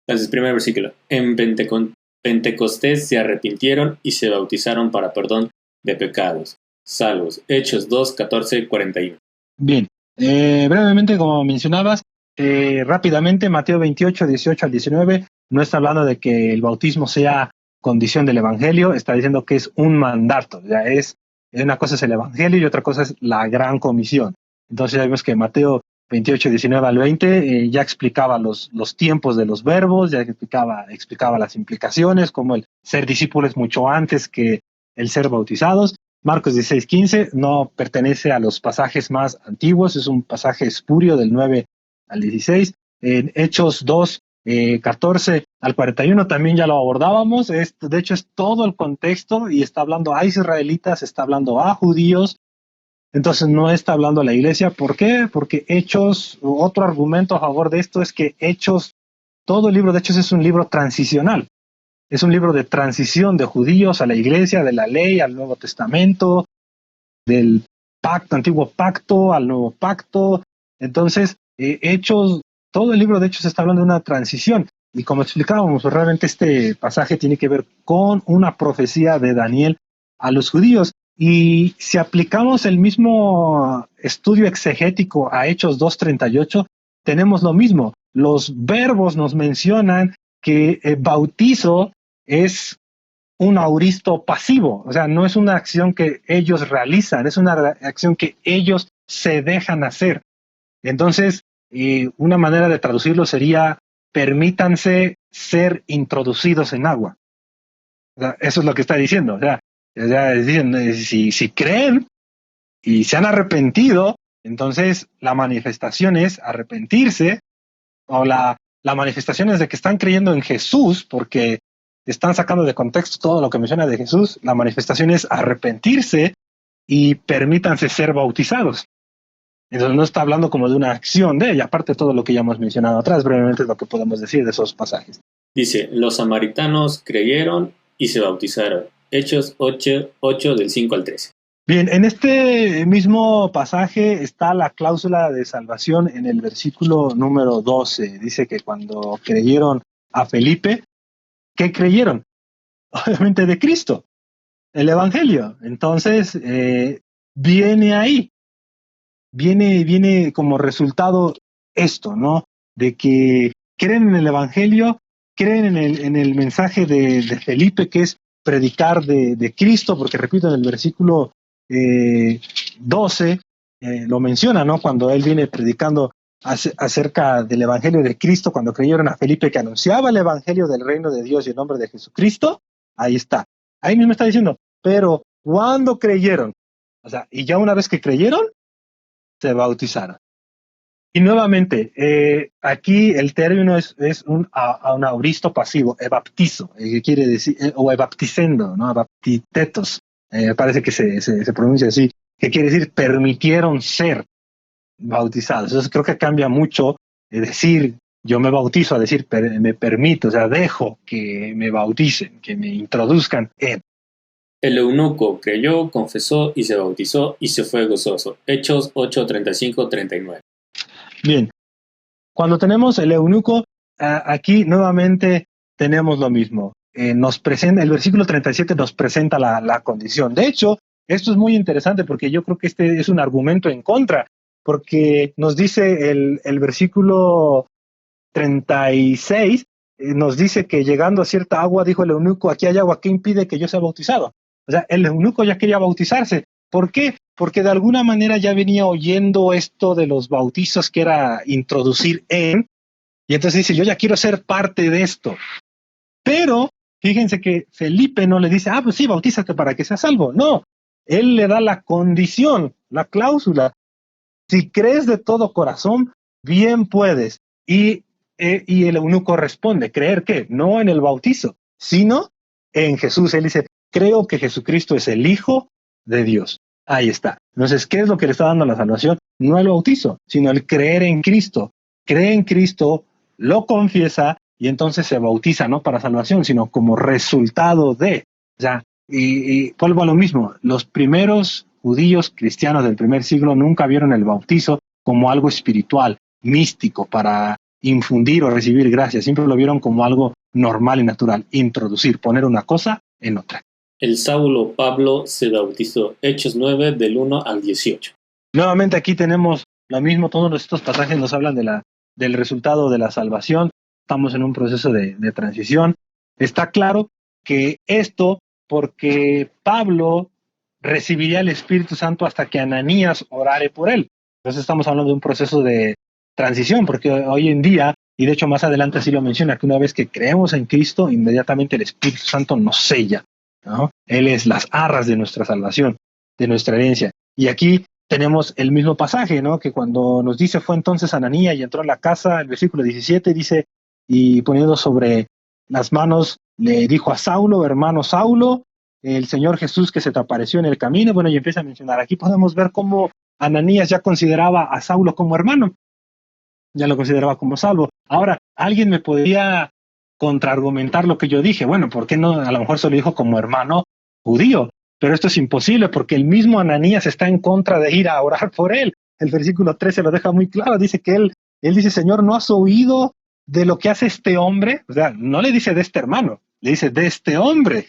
Entonces, primer versículo. En Pentecostés se arrepintieron y se bautizaron para perdón de pecados. Salvos. Hechos 2, 14, 41. Bien, brevemente, como mencionabas, rápidamente, Mateo 28, 18 al 19, no está hablando de que el bautismo sea condición del evangelio, está diciendo que es un mandato, ya una cosa es el evangelio y otra cosa es la gran comisión. Entonces ya vemos que Mateo 28, 19 al 20 ya explicaba los tiempos de los verbos, ya explicaba las implicaciones, como el ser discípulos mucho antes que el ser bautizados. Marcos 16, 15 no pertenece a los pasajes más antiguos, es un pasaje espurio del 9 al 16. En Hechos 2, 14 al 41 también ya lo abordábamos. De hecho, es todo el contexto y está hablando a israelitas, está hablando a judíos. Entonces no está hablando a la iglesia. ¿Por qué? Porque Hechos, otro argumento a favor de esto es que Hechos, todo el libro de Hechos es un libro transicional. Es un libro de transición de judíos a la iglesia, de la ley al Nuevo Testamento, del antiguo pacto al nuevo pacto. Entonces, Hechos, todo el libro de Hechos está hablando de una transición. Y como explicábamos, realmente este pasaje tiene que ver con una profecía de Daniel a los judíos. Y si aplicamos el mismo estudio exegético a Hechos 2:38, tenemos lo mismo. Los verbos nos mencionan que el bautizo es un auristo pasivo, o sea, no es una acción que ellos realizan, es una acción que ellos se dejan hacer. Entonces, una manera de traducirlo sería: permítanse ser introducidos en agua. O sea, eso es lo que está diciendo. O sea, si creen y se han arrepentido, entonces la manifestación es arrepentirse, o la manifestación es de que están creyendo en Jesús, porque están sacando de contexto todo lo que menciona de Jesús. La manifestación es arrepentirse y permítanse ser bautizados. Entonces no está hablando como de una acción de ella, aparte de todo lo que ya hemos mencionado atrás. Brevemente es lo que podemos decir de esos pasajes. Dice, los samaritanos creyeron y se bautizaron. Hechos 8, 8 del 5 al 13. Bien, en este mismo pasaje está la cláusula de salvación en el versículo número 12. Dice que cuando creyeron a Felipe, ¿qué creyeron? Obviamente de Cristo, el Evangelio. Entonces, viene ahí, viene como resultado esto, ¿no? De que creen en el Evangelio, creen en el mensaje de Felipe, que es predicar de Cristo, porque repito, en el versículo 12 lo menciona, ¿no? Cuando él viene predicando acerca del Evangelio de Cristo, cuando creyeron a Felipe que anunciaba el Evangelio del reino de Dios y el nombre de Jesucristo, ahí está. Ahí mismo está diciendo, pero ¿cuándo creyeron? O sea, y ya una vez que creyeron, se bautizaron. Y nuevamente, aquí el término es un auristo pasivo, ebaptizo, que quiere decir, o ebapticendo, ¿no? Baptitetos, parece que se pronuncia así, que quiere decir permitieron ser bautizados. Entonces creo que cambia mucho decir yo me bautizo a decir me permito, o sea, dejo que me bauticen, que me introduzcan en. El eunuco creyó, confesó y se bautizó y se fue gozoso. Hechos 8, 35, 39. Bien, cuando tenemos el eunuco, aquí nuevamente tenemos lo mismo. Nos presenta, el versículo 37 nos presenta la condición. De hecho, esto es muy interesante porque yo creo que este es un argumento en contra, porque nos dice el versículo 36, nos dice que llegando a cierta agua, dijo el eunuco, aquí hay agua, ¿qué impide que yo sea bautizado? O sea, el eunuco ya quería bautizarse. ¿Por qué? Porque de alguna manera ya venía oyendo esto de los bautizos, que era introducir en, y entonces dice, yo ya quiero ser parte de esto. Pero fíjense que Felipe no le dice, pues sí, bautízate para que seas salvo. No, él le da la condición, la cláusula. Si crees de todo corazón, bien puedes. Y el eunuco responde, ¿creer qué? No en el bautizo, sino en Jesús. Él dice, creo que Jesucristo es el Hijo de Dios. Ahí está. Entonces, ¿qué es lo que le está dando la salvación? No el bautizo, sino el creer en Cristo. Cree en Cristo, lo confiesa y entonces se bautiza, no para salvación, sino como resultado de. O sea, y vuelvo a lo mismo. Los primeros judíos cristianos del primer siglo nunca vieron el bautizo como algo espiritual, místico para infundir o recibir gracia. Siempre lo vieron como algo normal y natural, introducir, poner una cosa en otra. El Saulo Pablo se bautizó. Hechos 9 del 1 al 18. Nuevamente aquí tenemos lo mismo, todos estos pasajes nos hablan del resultado de la salvación. Estamos en un proceso de transición. Está claro que esto porque Pablo recibiría el Espíritu Santo hasta que Ananías orare por él. Entonces estamos hablando de un proceso de transición, porque hoy en día, y de hecho más adelante así lo menciona, que una vez que creemos en Cristo, inmediatamente el Espíritu Santo nos sella, ¿no? Él es las arras de nuestra salvación, de nuestra herencia. Y aquí tenemos el mismo pasaje, ¿no? Que cuando nos dice, fue entonces Ananías y entró en la casa, el versículo 17 dice, y poniendo sobre las manos, le dijo a Saulo, hermano Saulo, el Señor Jesús que se te apareció en el camino. Bueno, y empieza a mencionar. Aquí podemos ver cómo Ananías ya consideraba a Saulo como hermano. Ya lo consideraba como salvo. Ahora, alguien me podría contraargumentar lo que yo dije. Bueno, ¿por qué no? A lo mejor se lo dijo como hermano judío. Pero esto es imposible porque el mismo Ananías está en contra de ir a orar por él. El versículo 13 lo deja muy claro. Dice que él dice, Señor, ¿no has oído de lo que hace este hombre? O sea, no le dice de este hermano, le dice de este hombre.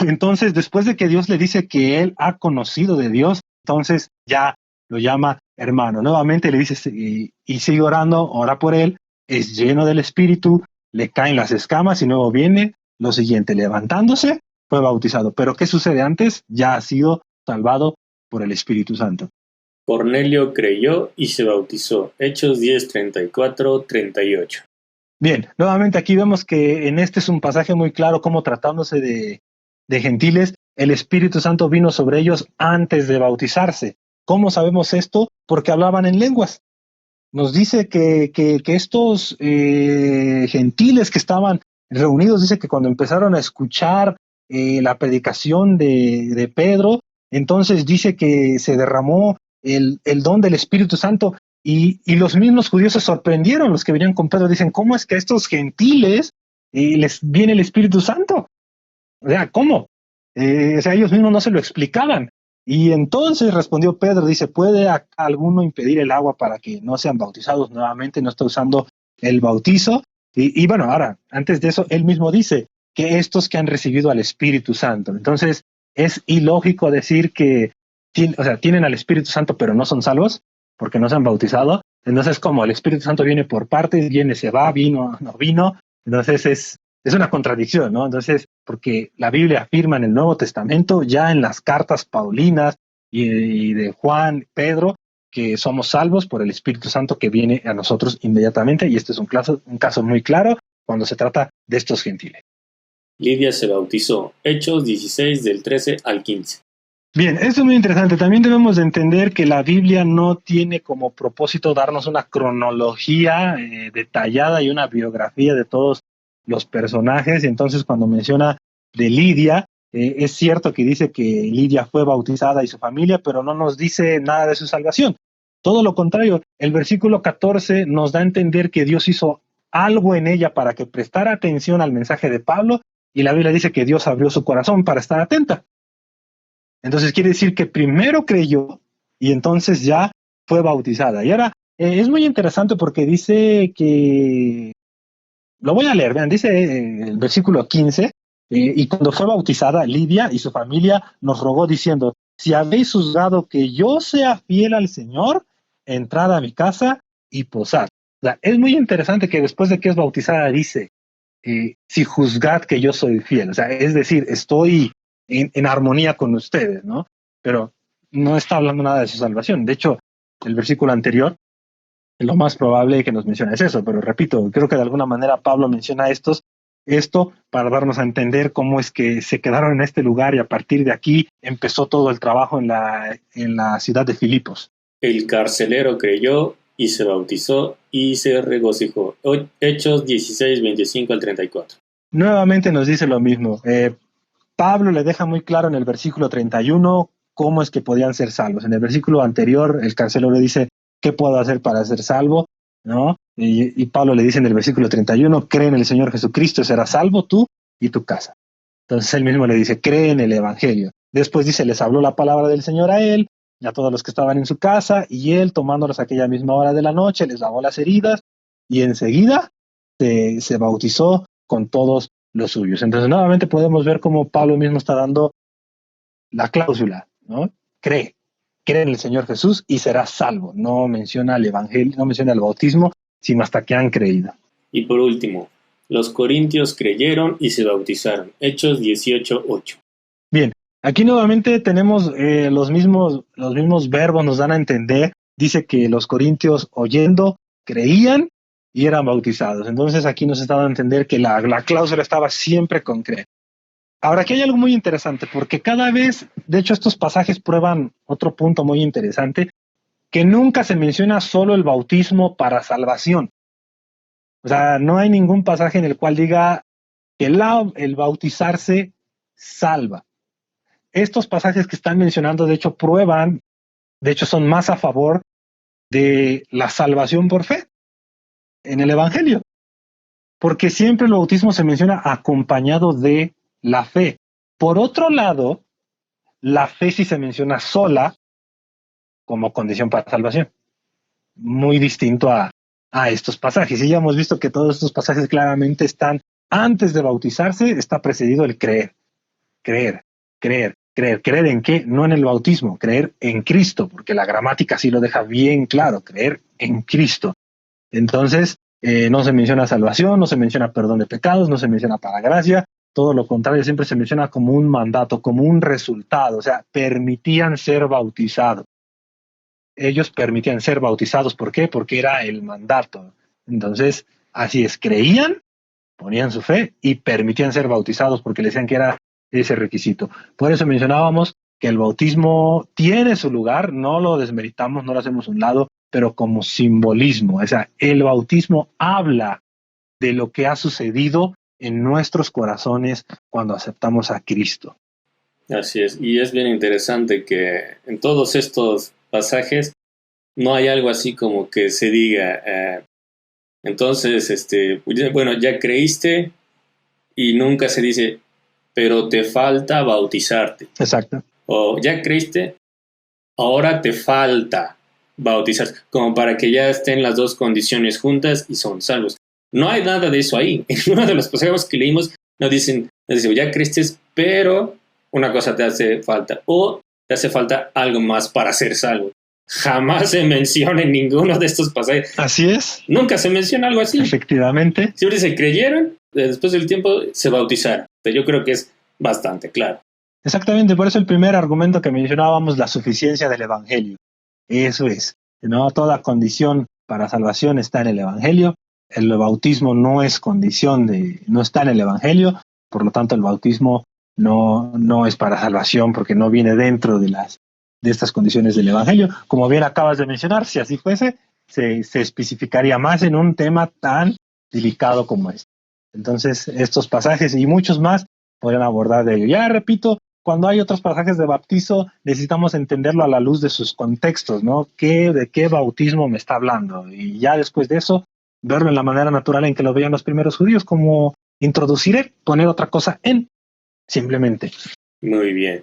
Entonces, después de que Dios le dice que él ha conocido de Dios, entonces ya lo llama hermano. Nuevamente le dice, y sigue orando, ora por él, es lleno del Espíritu, le caen las escamas y luego viene lo siguiente, levantándose, fue bautizado. Pero ¿qué sucede antes? Ya ha sido salvado por el Espíritu Santo. Cornelio creyó y se bautizó. Hechos 10, 34, 38. Bien, nuevamente aquí vemos que en este es un pasaje muy claro cómo tratándose de gentiles, el Espíritu Santo vino sobre ellos antes de bautizarse. ¿Cómo sabemos esto? Porque hablaban en lenguas. Nos dice que estos gentiles que estaban reunidos, dice que cuando empezaron a escuchar la predicación de Pedro, entonces dice que se derramó el don del Espíritu Santo y los mismos judíos se sorprendieron, los que venían con Pedro, dicen, ¿cómo es que a estos gentiles les viene el Espíritu Santo? O sea, ¿cómo? O sea, ellos mismos no se lo explicaban. Y entonces respondió Pedro, dice, ¿puede alguno impedir el agua para que no sean bautizados nuevamente? No está usando el bautizo. Y bueno, ahora, antes de eso, él mismo dice que estos que han recibido al Espíritu Santo. Entonces, es ilógico decir que tienen al Espíritu Santo, pero no son salvos, porque no se han bautizado. Entonces, como el Espíritu Santo viene por partes, viene, se va, vino, no vino. Entonces, es una contradicción, ¿no? Entonces, porque la Biblia afirma en el Nuevo Testamento, ya en las cartas paulinas y de Juan, Pedro, que somos salvos por el Espíritu Santo que viene a nosotros inmediatamente, y este es un caso muy claro cuando se trata de estos gentiles. Lidia se bautizó. Hechos 16 del 13 al 15. Bien, esto es muy interesante. También debemos de entender que la Biblia no tiene como propósito darnos una cronología detallada y una biografía de todos los personajes. Y entonces cuando menciona de Lidia, es cierto que dice que Lidia fue bautizada y su familia, pero no nos dice nada de su salvación. Todo lo contrario, el versículo 14 nos da a entender que Dios hizo algo en ella para que prestara atención al mensaje de Pablo, y la Biblia dice que Dios abrió su corazón para estar atenta. Entonces quiere decir que primero creyó y entonces ya fue bautizada. Y ahora es muy interesante porque dice que, lo voy a leer, vean, dice el versículo 15, y cuando fue bautizada, Lidia y su familia nos rogó diciendo, si habéis juzgado que yo sea fiel al Señor, entrad a mi casa y posad. O sea, es muy interesante que después de que es bautizada dice, si juzgad que yo soy fiel. O sea, es decir, estoy en armonía con ustedes, ¿no? Pero no está hablando nada de su salvación. De hecho, el versículo anterior, lo más probable que nos menciona es eso, pero repito, creo que de alguna manera Pablo menciona esto para darnos a entender cómo es que se quedaron en este lugar y a partir de aquí empezó todo el trabajo en la ciudad de Filipos. El carcelero creyó y se bautizó y se regocijó. Hechos 16, 25 al 34. Nuevamente nos dice lo mismo. Pablo le deja muy claro en el versículo 31 cómo es que podían ser salvos. En el versículo anterior, el carcelero le dice, ¿qué puedo hacer para ser salvo? ¿No? Y Pablo le dice en el versículo 31, cree en el Señor Jesucristo, serás salvo tú y tu casa. Entonces él mismo le dice, cree en el Evangelio. Después dice, les habló la palabra del Señor a él, a todos los que estaban en su casa, y él, tomándolos a aquella misma hora de la noche, les lavó las heridas, y enseguida se bautizó con todos los suyos. Entonces, nuevamente podemos ver cómo Pablo mismo está dando la cláusula, ¿no? Cree en el Señor Jesús y serás salvo. No menciona el evangelio, no menciona el bautismo, sino hasta que han creído. Y por último, los corintios creyeron y se bautizaron. Hechos 18:8. Bien, aquí nuevamente tenemos los mismos verbos, nos dan a entender. Dice que los corintios oyendo creían y eran bautizados. Entonces aquí nos está dando a entender que la cláusula estaba siempre con creer. Ahora, aquí hay algo muy interesante, porque cada vez, de hecho, estos pasajes prueban otro punto muy interesante, que nunca se menciona solo el bautismo para salvación. O sea, no hay ningún pasaje en el cual diga que el bautizarse salva. Estos pasajes que están mencionando, de hecho, son más a favor de la salvación por fe en el Evangelio, porque siempre el bautismo se menciona acompañado de la fe. Por otro lado, la fe sí se menciona sola como condición para salvación. Muy distinto a estos pasajes. Y ya hemos visto que todos estos pasajes claramente están, antes de bautizarse, está precedido el creer. Creer en qué, no en el bautismo, creer en Cristo, porque la gramática sí lo deja bien claro, creer en Cristo. Entonces, no se menciona salvación, no se menciona perdón de pecados, no se menciona para gracia, todo lo contrario, siempre se menciona como un mandato, como un resultado, o sea, permitían ser bautizados. Ellos permitían ser bautizados, ¿por qué? Porque era el mandato. Entonces, así es, creían, ponían su fe y permitían ser bautizados porque le decían que era ese requisito. Por eso mencionábamos que el bautismo tiene su lugar, no lo desmeritamos, no lo hacemos a un lado, pero como simbolismo. O sea, el bautismo habla de lo que ha sucedido en nuestros corazones cuando aceptamos a Cristo. Así es, y es bien interesante que en todos estos pasajes no hay algo así como que se diga, entonces, bueno, ya creíste, y nunca se dice, pero te falta bautizarte. Exacto. O ya creíste, ahora te falta bautizarte, como para que ya estén las dos condiciones juntas y son salvos. No hay nada de eso ahí. En uno de los pasajes que leímos nos dicen, ya creíste, pero una cosa te hace falta, o te hace falta algo más para ser salvo. Jamás se menciona en ninguno de estos pasajes. Así es. Nunca se menciona algo así. Efectivamente. Siempre se creyeron, después del tiempo se bautizaron. Yo creo que es bastante claro. Exactamente, por eso el primer argumento que mencionábamos, la suficiencia del Evangelio. Eso es, ¿no? Toda condición para salvación está en el Evangelio. El bautismo no es condición no está en el Evangelio, por lo tanto el bautismo no es para salvación porque no viene dentro de estas condiciones del Evangelio. Como bien acabas de mencionar, si así fuese, se especificaría más en un tema tan delicado como este. Entonces, estos pasajes y muchos más podrían abordar de ello. Ya repito, cuando hay otros pasajes de bautizo, necesitamos entenderlo a la luz de sus contextos, ¿no? ¿De qué bautismo me está hablando? Y ya después de eso, verlo en la manera natural en que lo veían los primeros judíos, como introducir, poner otra cosa simplemente. Muy bien.